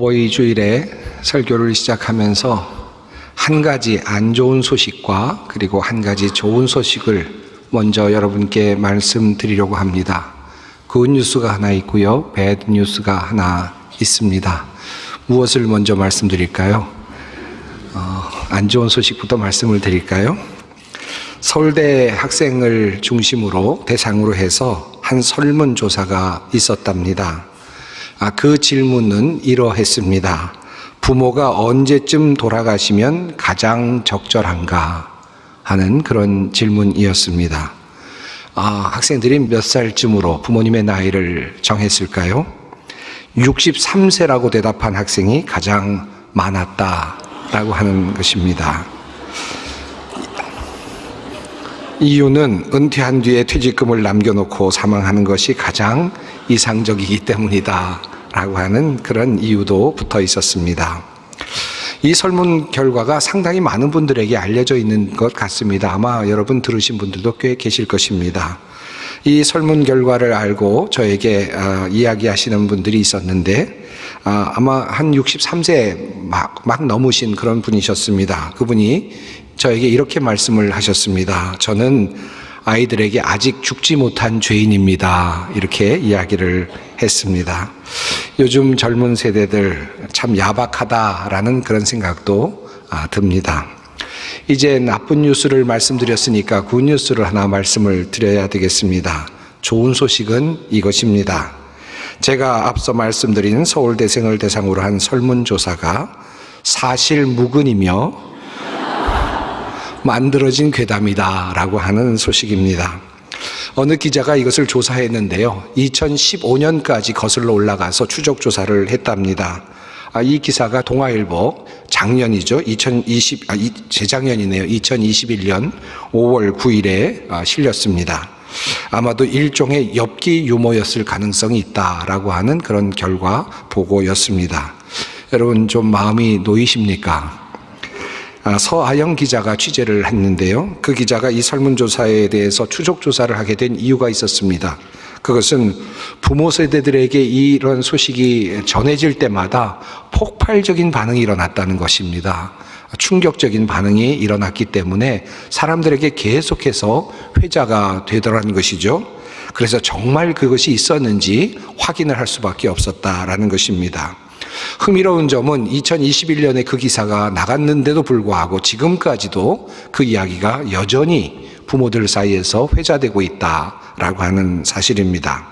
어버이 주일에 설교를 시작하면서 한 가지 안 좋은 소식과 그리고 한 가지 좋은 소식을 먼저 여러분께 말씀드리려고 합니다. 굿 뉴스가 하나 있고요, 배드 뉴스가 하나 있습니다. 무엇을 먼저 말씀드릴까요? 안 좋은 소식부터 말씀을 드릴까요? 서울대 학생을 중심으로 대상으로 해서 한 설문조사가 있었답니다. 그 질문은 이러했습니다. 부모가 언제쯤 돌아가시면 가장 적절한가 하는 그런 질문이었습니다. 학생들이 몇 살쯤으로 부모님의 나이를 정했을까요? 63세라고 대답한 학생이 가장 많았다라고 하는 것입니다. 이유는 은퇴한 뒤에 퇴직금을 남겨놓고 사망하는 것이 가장 이상적이기 때문이다 라고 하는 그런 이유도 붙어 있었습니다. 이 설문 결과가 상당히 많은 분들에게 알려져 있는 것 같습니다. 아마 여러분 들으신 분들도 꽤 계실 것입니다. 이 설문 결과를 알고 저에게 이야기하시는 분들이 있었는데 아마 한 63세 막 넘으신 그런 분이셨습니다. 그분이 저에게 이렇게 말씀을 하셨습니다. 저는 아이들에게 아직 죽지 못한 죄인입니다. 이렇게 이야기를 했습니다. 요즘 젊은 세대들 참 야박하다라는 그런 생각도 듭니다. 이제 나쁜 뉴스를 말씀드렸으니까 굿 뉴스를 하나 말씀을 드려야 되겠습니다. 좋은 소식은 이것입니다. 제가 앞서 말씀드린 서울대생을 대상으로 한 설문조사가 사실 무근이며 만들어진 괴담이다라고 하는 소식입니다. 어느 기자가 이것을 조사했는데요, 2015년까지 거슬러 올라가서 추적 조사를 했답니다. 이 기사가 동아일보 작년이죠. 재작년이네요. 2021년 5월 9일에 실렸습니다. 아마도 일종의 엽기 유머였을 가능성이 있다라고 하는 그런 결과 보고였습니다. 여러분 좀 마음이 놓이십니까? 서아영 기자가 취재를 했는데요, 그 기자가 이 설문조사에 대해서 추적조사를 하게 된 이유가 있었습니다. 그것은 부모 세대들에게 이런 소식이 전해질 때마다 폭발적인 반응이 일어났다는 것입니다. 충격적인 반응이 일어났기 때문에 사람들에게 계속해서 회자가 되더라는 것이죠. 그래서 정말 그것이 있었는지 확인을 할 수밖에 없었다라는 것입니다. 흥미로운 점은 2021년에 그 기사가 나갔는데도 불구하고 지금까지도 그 이야기가 여전히 부모들 사이에서 회자되고 있다라고 하는 사실입니다.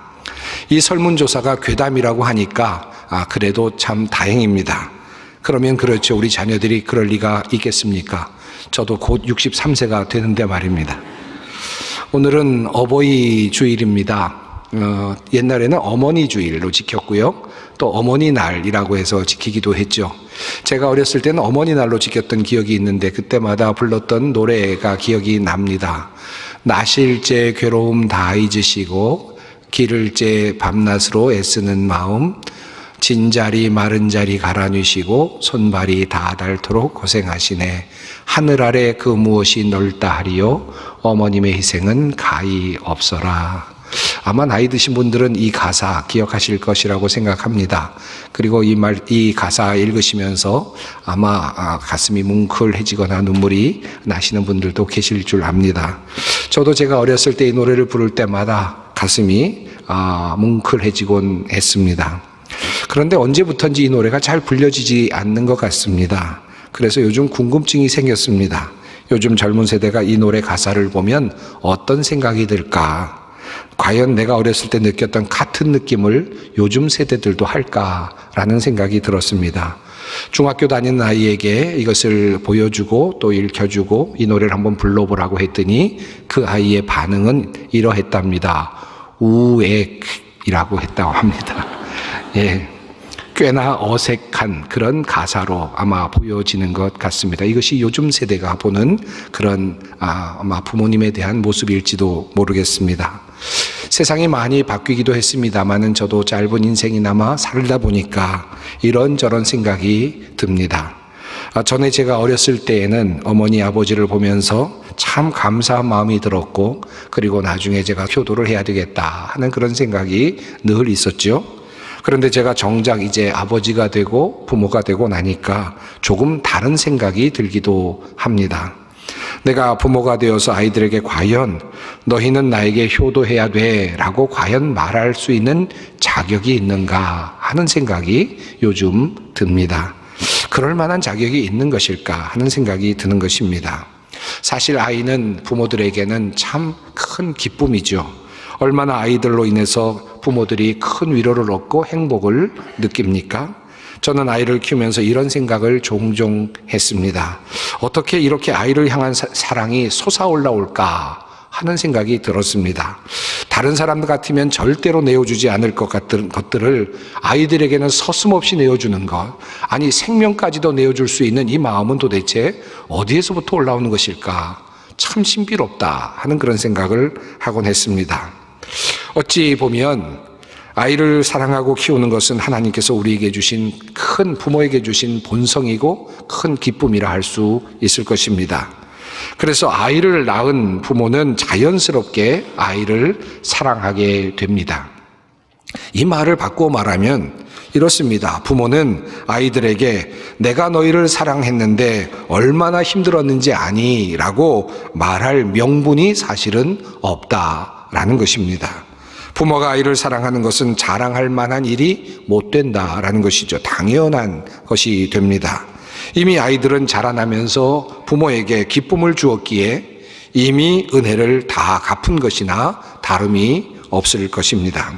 이 설문조사가 괴담이라고 하니까 그래도 참 다행입니다. 그러면 그렇죠, 우리 자녀들이 그럴 리가 있겠습니까? 저도 곧 63세가 되는데 말입니다. 오늘은 어버이 주일입니다. 옛날에는 어머니 주일로 지켰고요, 또 어머니 날이라고 해서 지키기도 했죠. 제가 어렸을 때는 어머니 날로 지켰던 기억이 있는데 그때마다 불렀던 노래가 기억이 납니다. 나실제 괴로움 다 잊으시고 기를제 밤낮으로 애쓰는 마음, 진자리 마른 자리 갈아뉘시고 손발이 다 닳도록 고생하시네. 하늘 아래 그 무엇이 넓다 하리요 어머님의 희생은 가히 없어라. 아마 나이 드신 분들은 이 가사 기억하실 것이라고 생각합니다. 그리고 이 가사 읽으시면서 아마 가슴이 뭉클해지거나 눈물이 나시는 분들도 계실 줄 압니다. 저도 제가 어렸을 때 이 노래를 부를 때마다 가슴이 뭉클해지곤 했습니다. 그런데 언제부턴지 이 노래가 잘 불려지지 않는 것 같습니다. 그래서 요즘 궁금증이 생겼습니다. 요즘 젊은 세대가 이 노래 가사를 보면 어떤 생각이 들까? 과연 내가 어렸을 때 느꼈던 같은 느낌을 요즘 세대들도 할까라는 생각이 들었습니다. 중학교 다니는 아이에게 이것을 보여주고 또 읽혀주고 이 노래를 한번 불러보라고 했더니 그 아이의 반응은 이러했답니다. 우액이라고 했다고 합니다. 예, 꽤나 어색한 그런 가사로 아마 보여지는 것 같습니다. 이것이 요즘 세대가 보는 그런 아마 부모님에 대한 모습일지도 모르겠습니다. 세상이 많이 바뀌기도 했습니다만은 저도 짧은 인생이나마 살다 보니까 이런저런 생각이 듭니다. 전에 제가 어렸을 때에는 어머니 아버지를 보면서 참 감사한 마음이 들었고, 그리고 나중에 제가 효도를 해야 되겠다 하는 그런 생각이 늘 있었죠. 그런데 제가 정작 이제 아버지가 되고 부모가 되고 나니까 조금 다른 생각이 들기도 합니다. 내가 부모가 되어서 아이들에게 과연 너희는 나에게 효도해야 돼 라고 과연 말할 수 있는 자격이 있는가 하는 생각이 요즘 듭니다. 그럴 만한 자격이 있는 것일까 하는 생각이 드는 것입니다. 사실 아이는 부모들에게는 참 큰 기쁨이죠. 얼마나 아이들로 인해서 부모들이 큰 위로를 얻고 행복을 느낍니까? 저는 아이를 키우면서 이런 생각을 종종 했습니다. 어떻게 이렇게 아이를 향한 사랑이 솟아올라올까 하는 생각이 들었습니다. 다른 사람들 같으면 절대로 내어주지 않을 것 같은 것들을 아이들에게는 서슴없이 내어주는 것, 아니 생명까지도 내어줄 수 있는 이 마음은 도대체 어디에서부터 올라오는 것일까? 참 신비롭다 하는 그런 생각을 하곤 했습니다. 어찌 보면 아이를 사랑하고 키우는 것은 하나님께서 우리에게 주신 큰 부모에게 주신 본성이고 큰 기쁨이라 할 수 있을 것입니다. 그래서 아이를 낳은 부모는 자연스럽게 아이를 사랑하게 됩니다. 이 말을 바꾸어 말하면 이렇습니다. 부모는 아이들에게 내가 너희를 사랑했는데 얼마나 힘들었는지 아니? 라고 말할 명분이 사실은 없다라는 것입니다. 부모가 아이를 사랑하는 것은 자랑할 만한 일이 못 된다라는 것이죠. 당연한 것이 됩니다. 이미 아이들은 자라나면서 부모에게 기쁨을 주었기에 이미 은혜를 다 갚은 것이나 다름이 없을 것입니다.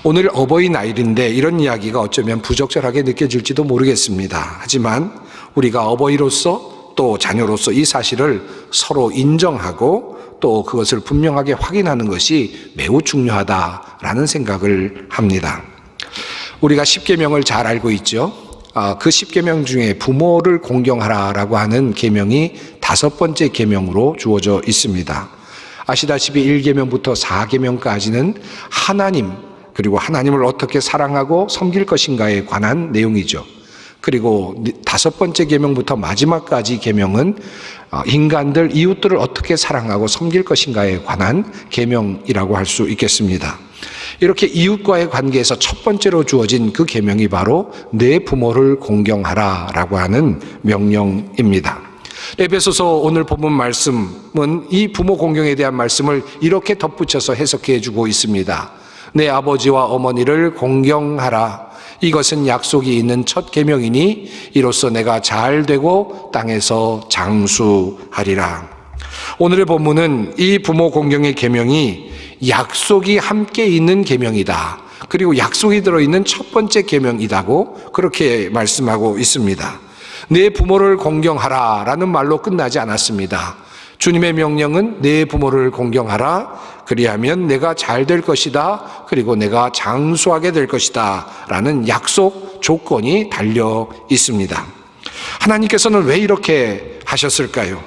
오늘 어버이날인데 이런 이야기가 어쩌면 부적절하게 느껴질지도 모르겠습니다. 하지만 우리가 어버이로서 또 자녀로서 이 사실을 서로 인정하고 또 그것을 분명하게 확인하는 것이 매우 중요하다라는 생각을 합니다. 우리가 십계명을 잘 알고 있죠. 그 십계명 중에 부모를 공경하라라고 하는 계명이 5번째 계명으로 주어져 있습니다. 아시다시피 1계명부터 4계명까지는 하나님 그리고 하나님을 어떻게 사랑하고 섬길 것인가에 관한 내용이죠. 그리고 5번째 계명부터 마지막까지 계명은 인간들, 이웃들을 어떻게 사랑하고 섬길 것인가에 관한 계명이라고 할 수 있겠습니다. 이렇게 이웃과의 관계에서 첫 번째로 주어진 그 계명이 바로 내 부모를 공경하라라고 하는 명령입니다. 에베소서 오늘 본문 말씀은 이 부모 공경에 대한 말씀을 이렇게 덧붙여서 해석해 주고 있습니다. 내 아버지와 어머니를 공경하라. 이것은 약속이 있는 첫 계명이니 이로써 내가 잘 되고 땅에서 장수하리라. 오늘의 본문은 이 부모 공경의 계명이 약속이 함께 있는 계명이다. 그리고 약속이 들어있는 첫 번째 계명이라고 그렇게 말씀하고 있습니다. 내 부모를 공경하라라는 말로 끝나지 않았습니다. 주님의 명령은 내 부모를 공경하라. 그리하면 내가 잘 될 것이다. 그리고 내가 장수하게 될 것이다. 라는 약속 조건이 달려 있습니다. 하나님께서는 왜 이렇게 하셨을까요?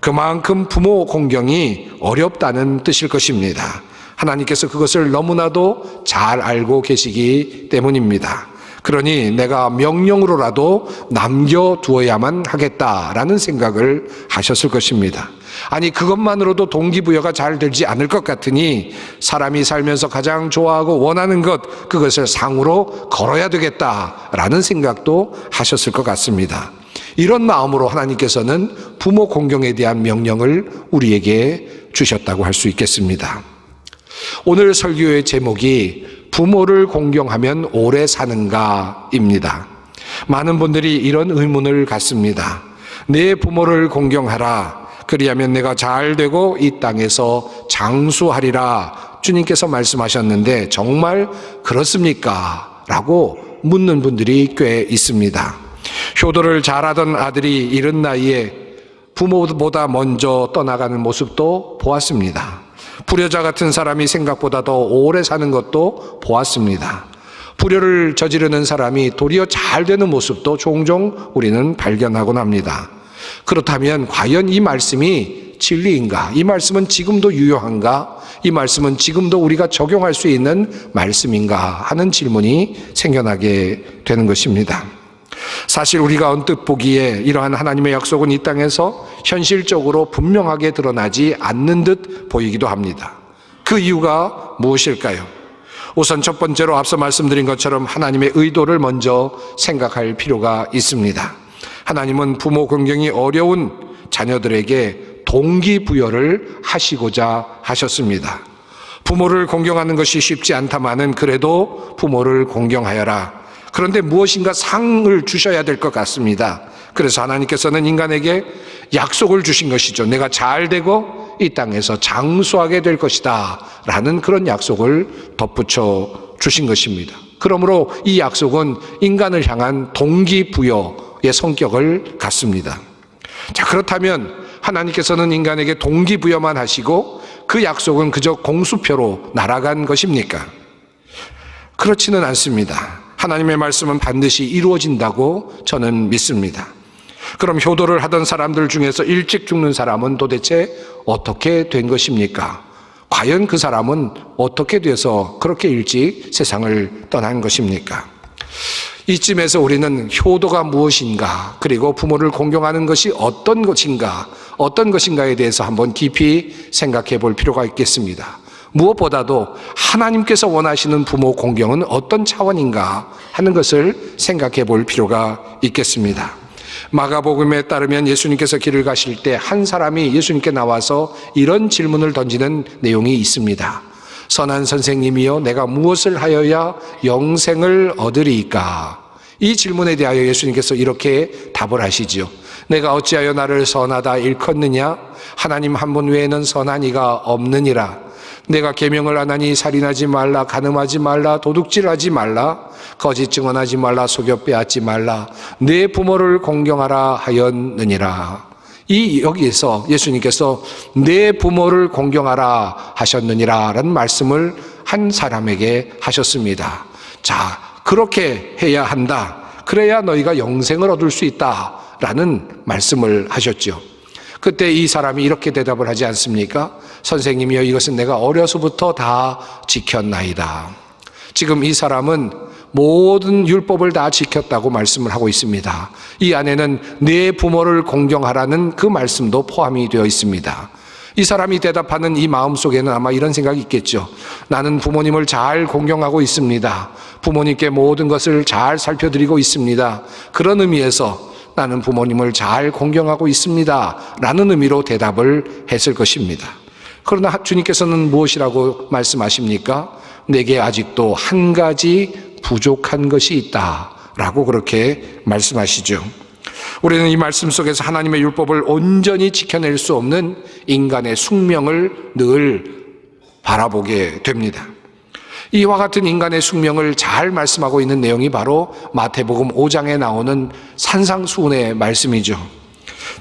그만큼 부모 공경이 어렵다는 뜻일 것입니다. 하나님께서 그것을 너무나도 잘 알고 계시기 때문입니다. 그러니 내가 명령으로라도 남겨두어야만 하겠다라는 생각을 하셨을 것입니다. 아니 그것만으로도 동기부여가 잘 되지 않을 것 같으니 사람이 살면서 가장 좋아하고 원하는 것 그것을 상으로 걸어야 되겠다라는 생각도 하셨을 것 같습니다. 이런 마음으로 하나님께서는 부모 공경에 대한 명령을 우리에게 주셨다고 할 수 있겠습니다. 오늘 설교의 제목이 부모를 공경하면 오래 사는가입니다. 많은 분들이 이런 의문을 갖습니다. 내 부모를 공경하라. 그리하면 내가 잘 되고 이 땅에서 장수하리라. 주님께서 말씀하셨는데 정말 그렇습니까? 라고 묻는 분들이 꽤 있습니다. 효도를 잘하던 아들이 이른 나이에 부모보다 먼저 떠나가는 모습도 보았습니다. 불효자 같은 사람이 생각보다 더 오래 사는 것도 보았습니다. 불효를 저지르는 사람이 도리어 잘 되는 모습도 종종 우리는 발견하곤 합니다. 그렇다면 과연 이 말씀이 진리인가? 이 말씀은 지금도 유효한가? 이 말씀은 지금도 우리가 적용할 수 있는 말씀인가? 하는 질문이 생겨나게 되는 것입니다. 사실 우리가 언뜻 보기에 이러한 하나님의 약속은 이 땅에서 현실적으로 분명하게 드러나지 않는 듯 보이기도 합니다. 그 이유가 무엇일까요? 우선 첫 번째로 앞서 말씀드린 것처럼 하나님의 의도를 먼저 생각할 필요가 있습니다. 하나님은 부모 공경이 어려운 자녀들에게 동기부여를 하시고자 하셨습니다. 부모를 공경하는 것이 쉽지 않다마는 그래도 부모를 공경하여라. 그런데 무엇인가 상을 주셔야 될 것 같습니다. 그래서 하나님께서는 인간에게 약속을 주신 것이죠. 내가 잘 되고 이 땅에서 장수하게 될 것이다 라는 그런 약속을 덧붙여 주신 것입니다. 그러므로 이 약속은 인간을 향한 동기부여의 성격을 갖습니다. 자, 그렇다면 하나님께서는 인간에게 동기부여만 하시고 그 약속은 그저 공수표로 날아간 것입니까? 그렇지는 않습니다. 하나님의 말씀은 반드시 이루어진다고 저는 믿습니다. 그럼 효도를 하던 사람들 중에서 일찍 죽는 사람은 도대체 어떻게 된 것입니까? 과연 그 사람은 어떻게 돼서 그렇게 일찍 세상을 떠난 것입니까? 이쯤에서 우리는 효도가 무엇인가, 그리고 부모를 공경하는 것이 어떤 것인가에 대해서 한번 깊이 생각해 볼 필요가 있겠습니다. 무엇보다도 하나님께서 원하시는 부모 공경은 어떤 차원인가 하는 것을 생각해 볼 필요가 있겠습니다. 마가복음에 따르면 예수님께서 길을 가실 때 한 사람이 예수님께 나와서 이런 질문을 던지는 내용이 있습니다. 선한 선생님이여, 내가 무엇을 하여야 영생을 얻으리이까? 이 질문에 대하여 예수님께서 이렇게 답을 하시지요. 내가 어찌하여 나를 선하다 일컫느냐? 하나님 한 분 외에는 선한 이가 없느니라. 내가 계명을 안 하니 살인하지 말라, 간음하지 말라, 도둑질하지 말라, 거짓 증언하지 말라, 속여 빼앗지 말라, 내 부모를 공경하라 하였느니라. 여기에서 예수님께서 내 부모를 공경하라 하셨느니라 라는 말씀을 한 사람에게 하셨습니다. 자, 그렇게 해야 한다. 그래야 너희가 영생을 얻을 수 있다 라는 말씀을 하셨죠. 그때 이 사람이 이렇게 대답을 하지 않습니까? 선생님이여, 이것은 내가 어려서부터 다 지켰나이다. 지금 이 사람은 모든 율법을 다 지켰다고 말씀을 하고 있습니다. 이 안에는 내 부모를 공경하라는 그 말씀도 포함이 되어 있습니다. 이 사람이 대답하는 이 마음속에는 아마 이런 생각이 있겠죠. 나는 부모님을 잘 공경하고 있습니다. 부모님께 모든 것을 잘 살펴드리고 있습니다. 그런 의미에서 나는 부모님을 잘 공경하고 있습니다 라는 의미로 대답을 했을 것입니다. 그러나 주님께서는 무엇이라고 말씀하십니까? 내게 아직도 한 가지 부족한 것이 있다 라고 그렇게 말씀하시죠. 우리는 이 말씀 속에서 하나님의 율법을 온전히 지켜낼 수 없는 인간의 숙명을 늘 바라보게 됩니다. 이와 같은 인간의 숙명을 잘 말씀하고 있는 내용이 바로 마태복음 5장에 나오는 산상수훈의 말씀이죠.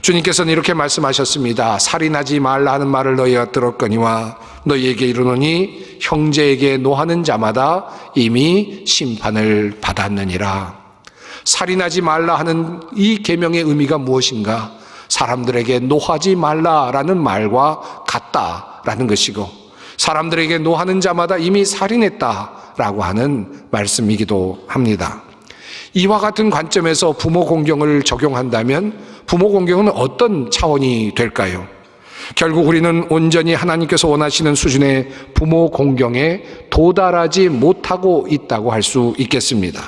주님께서는 이렇게 말씀하셨습니다. 살인하지 말라 하는 말을 너희가 들었거니와 너희에게 이르노니 형제에게 노하는 자마다 이미 심판을 받았느니라. 살인하지 말라 하는 이 계명의 의미가 무엇인가? 사람들에게 노하지 말라라는 말과 같다라는 것이고, 사람들에게 노하는 자마다 이미 살인했다라고 하는 말씀이기도 합니다. 이와 같은 관점에서 부모 공경을 적용한다면 부모 공경은 어떤 차원이 될까요? 결국 우리는 온전히 하나님께서 원하시는 수준의 부모 공경에 도달하지 못하고 있다고 할 수 있겠습니다.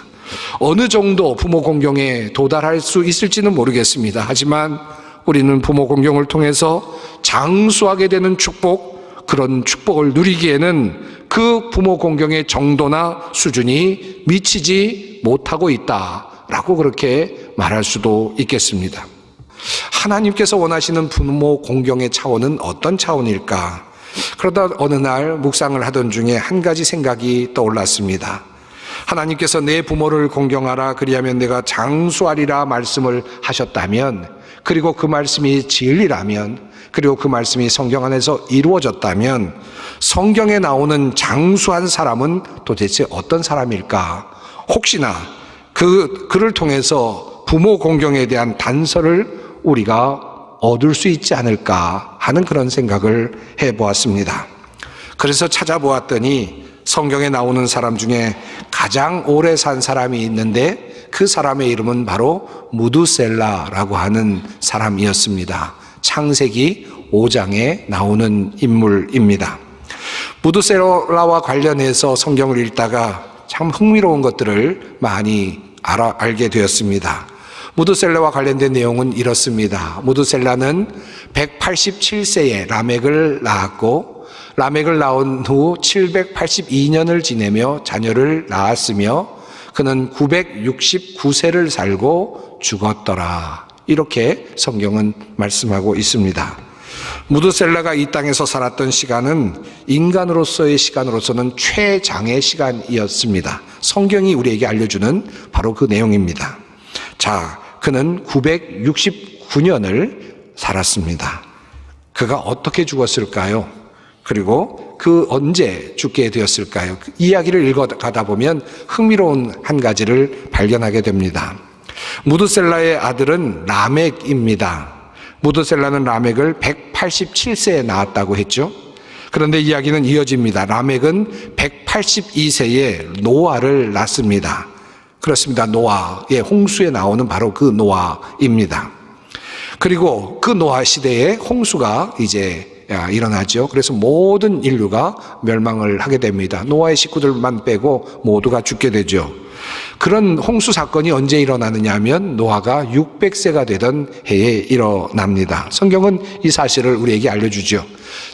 어느 정도 부모 공경에 도달할 수 있을지는 모르겠습니다. 하지만 우리는 부모 공경을 통해서 장수하게 되는 축복, 그런 축복을 누리기에는 그 부모 공경의 정도나 수준이 미치지 못하고 있다라고 그렇게 말할 수도 있겠습니다. 하나님께서 원하시는 부모 공경의 차원은 어떤 차원일까? 그러다 어느 날 묵상을 하던 중에 한 가지 생각이 떠올랐습니다. 하나님께서 내 부모를 공경하라 그리하면 내가 장수하리라 말씀을 하셨다면, 그리고 그 말씀이 진리라면, 그리고 그 말씀이 성경 안에서 이루어졌다면 성경에 나오는 장수한 사람은 도대체 어떤 사람일까? 혹시나 그를 통해서 부모 공경에 대한 단서를 우리가 얻을 수 있지 않을까 하는 그런 생각을 해보았습니다. 그래서 찾아보았더니 성경에 나오는 사람 중에 가장 오래 산 사람이 있는데 그 사람의 이름은 바로 무두셀라라고 하는 사람이었습니다. 창세기 5장에 나오는 인물입니다. 무드셀라와 관련해서 성경을 읽다가 참 흥미로운 것들을 많이 알게 되었습니다. 무드셀라와 관련된 내용은 이렇습니다. 무드셀라는 187세에 라멕을 낳았고, 라멕을 낳은 후 782년을 지내며 자녀를 낳았으며 그는 969세를 살고 죽었더라. 이렇게 성경은 말씀하고 있습니다. 무드셀라가 이 땅에서 살았던 시간은 인간으로서의 시간으로서는 최장의 시간이었습니다. 성경이 우리에게 알려주는 바로 그 내용입니다. 자, 그는 969년을 살았습니다. 그가 어떻게 죽었을까요? 그리고 그 언제 죽게 되었을까요? 그 이야기를 읽어가다 보면 흥미로운 한 가지를 발견하게 됩니다. 무드셀라의 아들은 라멕입니다. 무드셀라는 라멕을 187세에 낳았다고 했죠. 그런데 이야기는 이어집니다. 라멕은 182세에 노아를 낳습니다. 그렇습니다. 노아의 홍수에 나오는 바로 그 노아입니다. 그리고 그 노아 시대에 홍수가 이제 일어나죠. 그래서 모든 인류가 멸망을 하게 됩니다. 노아의 식구들만 빼고 모두가 죽게 되죠. 그런 홍수 사건이 언제 일어나느냐 하면 노아가 600세가 되던 해에 일어납니다. 성경은 이 사실을 우리에게 알려주죠.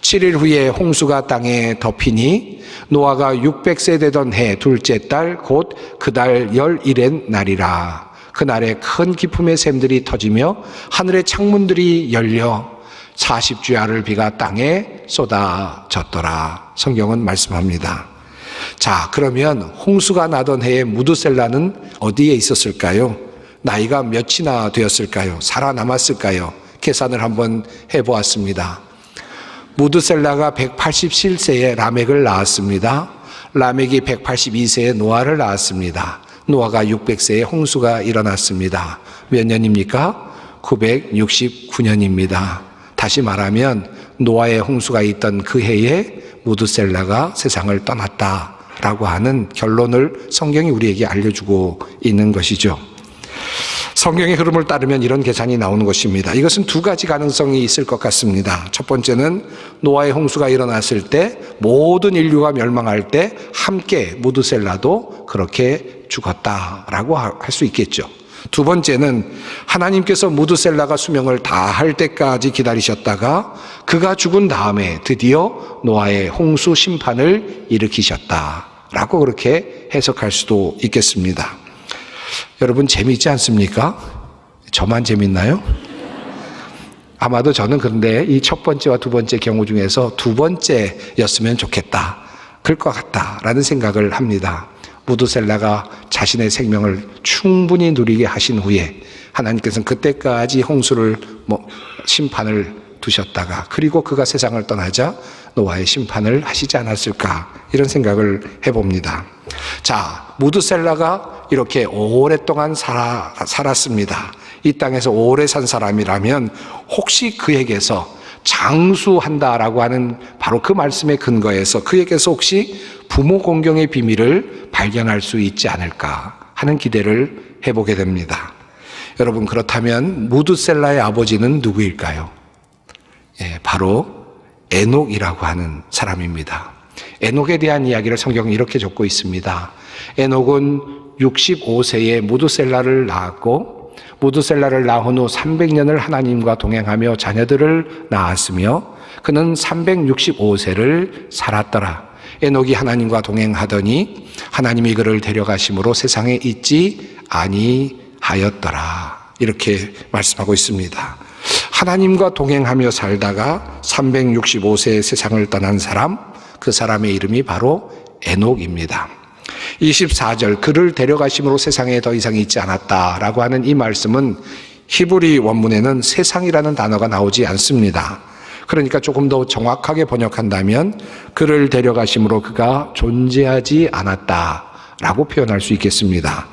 7일 후에 홍수가 땅에 덮이니 노아가 600세 되던 해 둘째 달 곧 그 달 11의 날이라. 그날에 큰 기품의 샘들이 터지며 하늘의 창문들이 열려 40주야를 비가 땅에 쏟아졌더라. 성경은 말씀합니다. 자, 그러면 홍수가 나던 해에 무드셀라는 어디에 있었을까요? 나이가 몇이나 되었을까요? 살아남았을까요? 계산을 한번 해보았습니다. 무드셀라가 187세에 라멕을 낳았습니다. 라멕이 182세에 노아를 낳았습니다. 노아가 600세에 홍수가 일어났습니다. 몇 년입니까? 969년입니다. 다시 말하면 노아의 홍수가 있던 그 해에 무드셀라가 세상을 떠났다라고 하는 결론을 성경이 우리에게 알려주고 있는 것이죠. 성경의 흐름을 따르면 이런 계산이 나오는 것입니다. 이것은 두 가지 가능성이 있을 것 같습니다. 첫 번째는 노아의 홍수가 일어났을 때 모든 인류가 멸망할 때 함께 무드셀라도 그렇게 죽었다라고 할 수 있겠죠. 두 번째는 하나님께서 무드셀라가 수명을 다할 때까지 기다리셨다가 그가 죽은 다음에 드디어 노아의 홍수 심판을 일으키셨다라고 그렇게 해석할 수도 있겠습니다. 여러분 재미있지 않습니까? 저만 재밌나요? 아마도 저는 그런데 이 첫 번째와 두 번째 경우 중에서 두 번째였으면 좋겠다, 그럴 것 같다라는 생각을 합니다. 무드셀라가 자신의 생명을 충분히 누리게 하신 후에 하나님께서는 그때까지 홍수를 심판을 두셨다가 그리고 그가 세상을 떠나자 노아의 심판을 하시지 않았을까, 이런 생각을 해봅니다. 자, 무드셀라가 이렇게 오랫동안 살았습니다. 이 땅에서 오래 산 사람이라면 혹시 그에게서 장수한다라고 하는 바로 그 말씀의 근거에서 그에게서 혹시 부모 공경의 비밀을 발견할 수 있지 않을까 하는 기대를 해보게 됩니다. 여러분, 그렇다면 무드셀라의 아버지는 누구일까요? 바로 에녹이라고 하는 사람입니다. 에녹에 대한 이야기를 성경은 이렇게 적고 있습니다. 에녹은 65세에 무드셀라를 낳았고 무드셀라를 낳은 후 300년을 하나님과 동행하며 자녀들을 낳았으며 그는 365세를 살았더라. 에녹이 하나님과 동행하더니 하나님이 그를 데려가심으로 세상에 있지 아니하였더라. 이렇게 말씀하고 있습니다. 하나님과 동행하며 살다가 365세의 세상을 떠난 사람, 그 사람의 이름이 바로 에녹입니다. 24절, 그를 데려가심으로 세상에 더 이상 있지 않았다라고 하는 이 말씀은 히브리 원문에는 세상이라는 단어가 나오지 않습니다. 그러니까 조금 더 정확하게 번역한다면 그를 데려가심으로 그가 존재하지 않았다라고 표현할 수 있겠습니다.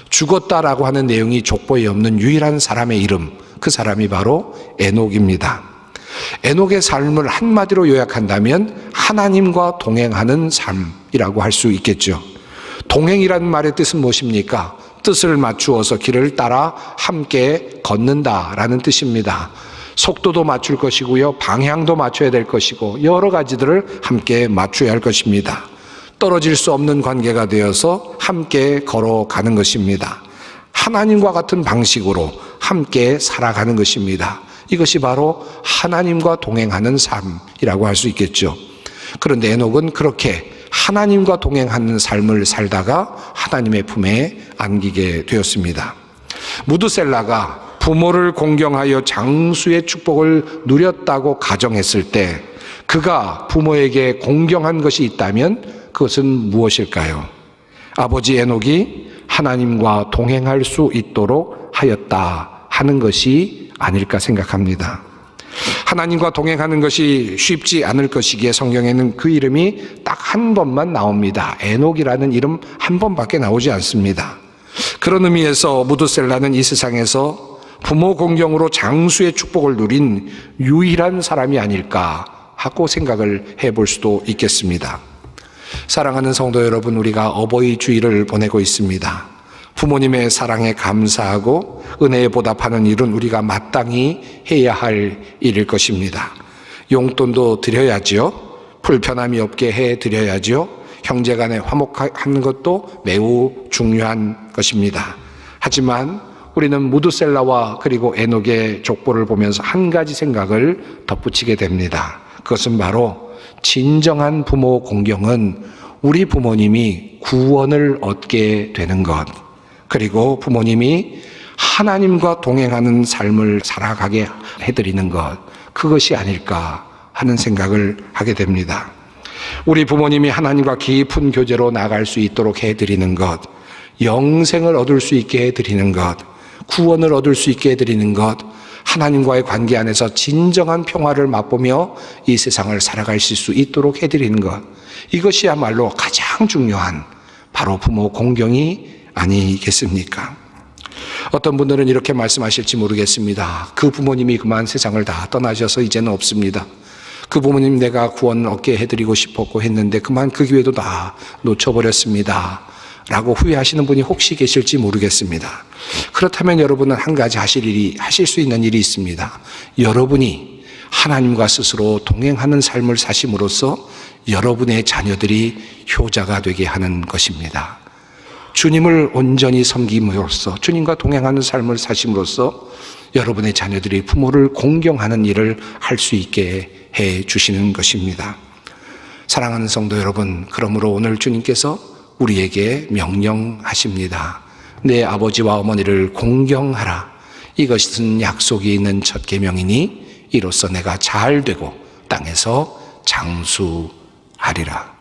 죽었다라고 하는 내용이 족보에 없는 유일한 사람의 이름, 그 사람이 바로 에녹입니다. 에녹의 삶을 한마디로 요약한다면 하나님과 동행하는 삶이라고 할 수 있겠죠. 동행이라는 말의 뜻은 무엇입니까? 뜻을 맞추어서 길을 따라 함께 걷는다라는 뜻입니다. 속도도 맞출 것이고요, 방향도 맞춰야 될 것이고 여러 가지들을 함께 맞춰야 할 것입니다. 떨어질 수 없는 관계가 되어서 함께 걸어가는 것입니다. 하나님과 같은 방식으로 함께 살아가는 것입니다. 이것이 바로 하나님과 동행하는 삶이라고 할 수 있겠죠. 그런데 에녹은 그렇게 하나님과 동행하는 삶을 살다가 하나님의 품에 안기게 되었습니다. 무드셀라가 부모를 공경하여 장수의 축복을 누렸다고 가정했을 때 그가 부모에게 공경한 것이 있다면 그것은 무엇일까요? 아버지 에녹이 하나님과 동행할 수 있도록 하였다 하는 것이 아닐까 생각합니다. 하나님과 동행하는 것이 쉽지 않을 것이기에 성경에는 그 이름이 딱 한 번만 나옵니다. 에녹이라는 이름 한 번밖에 나오지 않습니다. 그런 의미에서 무드셀라는 이 세상에서 부모 공경으로 장수의 축복을 누린 유일한 사람이 아닐까 하고 생각을 해볼 수도 있겠습니다. 사랑하는 성도 여러분, 우리가 어버이 주일을 보내고 있습니다. 부모님의 사랑에 감사하고 은혜에 보답하는 일은 우리가 마땅히 해야 할 일일 것입니다. 용돈도 드려야지요. 불편함이 없게 해드려야지요. 형제간에 화목하는 것도 매우 중요한 것입니다. 하지만 우리는 무드셀라와 그리고 에녹의 족보를 보면서 한 가지 생각을 덧붙이게 됩니다. 그것은 바로 진정한 부모 공경은 우리 부모님이 구원을 얻게 되는 것, 그리고 부모님이 하나님과 동행하는 삶을 살아가게 해드리는 것, 그것이 아닐까 하는 생각을 하게 됩니다. 우리 부모님이 하나님과 깊은 교제로 나갈 수 있도록 해드리는 것, 영생을 얻을 수 있게 해드리는 것, 구원을 얻을 수 있게 해드리는 것, 하나님과의 관계 안에서 진정한 평화를 맛보며 이 세상을 살아가실 수 있도록 해드리는 것, 이것이야말로 가장 중요한 바로 부모 공경이 아니겠습니까? 어떤 분들은 이렇게 말씀하실지 모르겠습니다. 그 부모님이 그만 세상을 다 떠나셔서 이제는 없습니다. 그 부모님 내가 구원 얻게 해드리고 싶었고 했는데 그만 그 기회도 다 놓쳐버렸습니다 라고 후회하시는 분이 혹시 계실지 모르겠습니다. 그렇다면 여러분은 한 가지 하실 수 있는 일이 있습니다. 여러분이 하나님과 스스로 동행하는 삶을 사심으로써 여러분의 자녀들이 효자가 되게 하는 것입니다. 주님을 온전히 섬김으로써, 주님과 동행하는 삶을 사심으로써 여러분의 자녀들이 부모를 공경하는 일을 할 수 있게 해 주시는 것입니다. 사랑하는 성도 여러분, 그러므로 오늘 주님께서 우리에게 명령하십니다. 내 아버지와 어머니를 공경하라. 이것은 약속이 있는 첫 계명이니 이로써 내가 잘 되고 땅에서 장수하리라.